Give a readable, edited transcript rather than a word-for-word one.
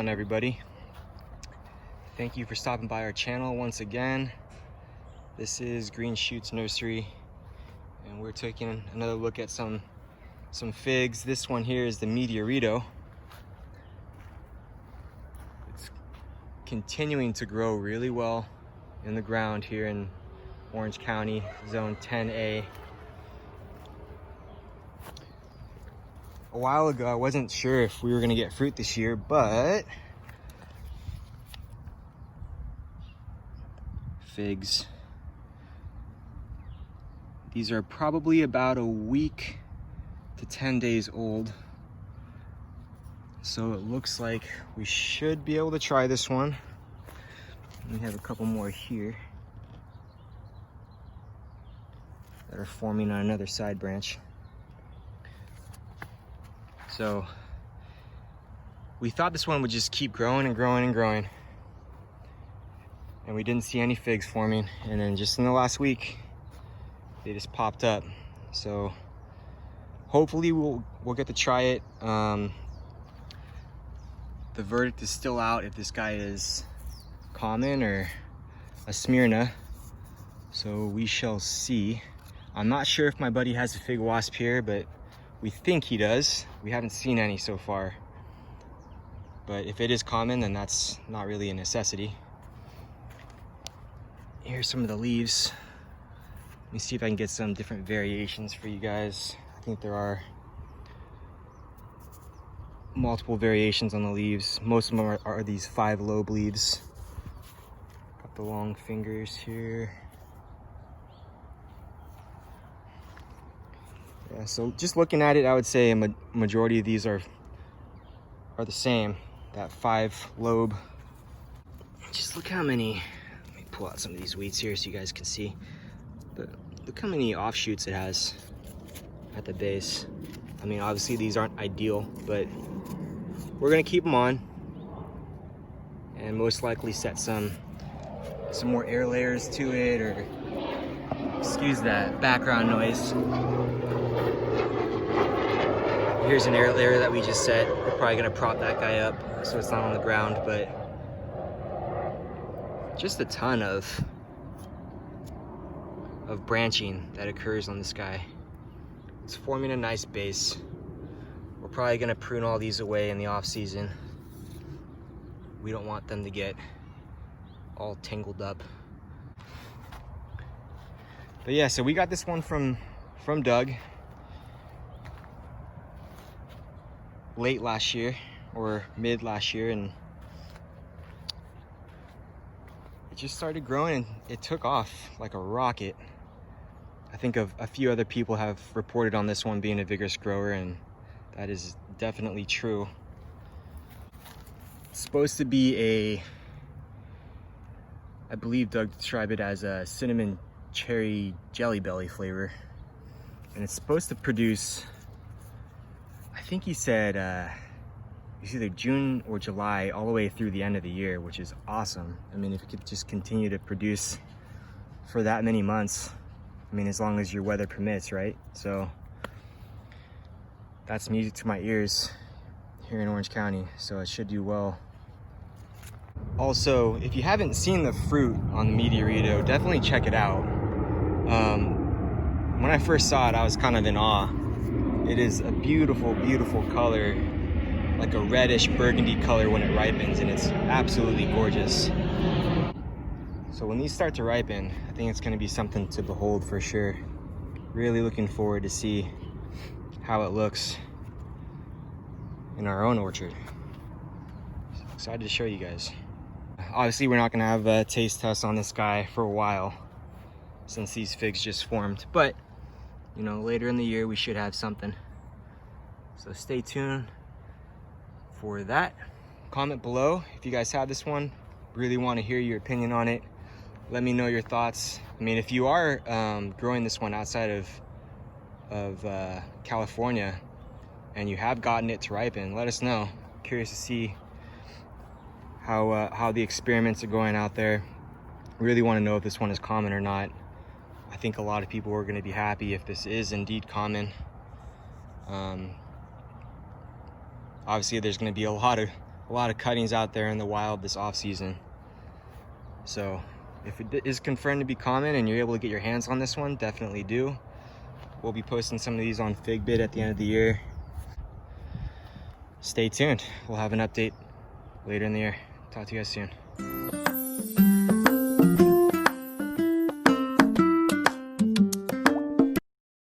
on, everybody? Thank you for stopping by our channel once again. This is Green Shoots Nursery, and we're taking another look at some figs. This one here is the Meteorito. It's continuing to grow really well in the ground here in Orange County, Zone 10A. A while ago, I wasn't sure if we were gonna get fruit this year, but figs. These are probably about a week to 10 days old. So it looks like we should be able to try this one. We have a couple more here that are forming on another side branch. So we thought this one would just keep growing and growing and growing, and we didn't see any figs forming, and then just in the last week they just popped up. So hopefully we'll get to try it. The verdict is still out if this guy is common or a Smyrna, so we shall see. I'm not sure if my buddy has a fig wasp here, but we think he does. We haven't seen any so far. But if it is common, then that's not really a necessity. Here's some of the leaves. Let me see if I can get some different variations for you guys. I think there are multiple variations on the leaves. Most of them are these 5-lobe leaves. Got the long fingers here. Yeah, so just looking at it, I would say a majority of these are the same, that 5-lobe. Just look how many, let me pull out some of these weeds here so you guys can see. But look how many offshoots it has at the base. I mean, obviously these aren't ideal, but we're gonna keep them on and most likely set some more air layers to it, or excuse that background noise. Here's an air layer that we just set. We're probably gonna prop that guy up so it's not on the ground, but just a ton of branching that occurs on this guy. It's forming a nice base. We're probably gonna prune all these away in the off season. We don't want them to get all tangled up. But yeah, so we got this one from Doug late last year or mid last year, and it just started growing and it took off like a rocket. I think a few other people have reported on this one being a vigorous grower, and that is definitely true. It's supposed to be I believe Doug described it as a cinnamon cherry jelly belly flavor, and it's supposed to produce, I think he said it's either June or July all the way through the end of the year, which is awesome. I mean, if it could just continue to produce for that many months, I mean, as long as your weather permits, right? So that's music to my ears here in Orange County, so it should do well. Also, if you haven't seen the fruit on the Meteorito, definitely check it out. When I first saw it, I was kind of in awe. It is a beautiful, beautiful color, like a reddish burgundy color when it ripens, and it's absolutely gorgeous. So when these start to ripen, I think it's gonna be something to behold for sure. Really looking forward to see how it looks in our own orchard. So excited to show you guys. Obviously, we're not gonna have a taste test on this guy for a while since these figs just formed, but you know, later in the year we should have something. So stay tuned for that. Comment below if you guys have this one. Really want to hear your opinion on it. Let me know your thoughts. I mean, if you are growing this one outside of California and you have gotten it to ripen, let us know. Curious to see how the experiments are going out there. Really want to know if this one is common or not. I think a lot of people are going to be happy if this is indeed common. Obviously, there's going to be a lot a lot of cuttings out there in the wild this off season. So if it is confirmed to be common and you're able to get your hands on this one, definitely do. We'll be posting some of these on FigBit at the end of the year. Stay tuned. We'll have an update later in the year. Talk to you guys soon.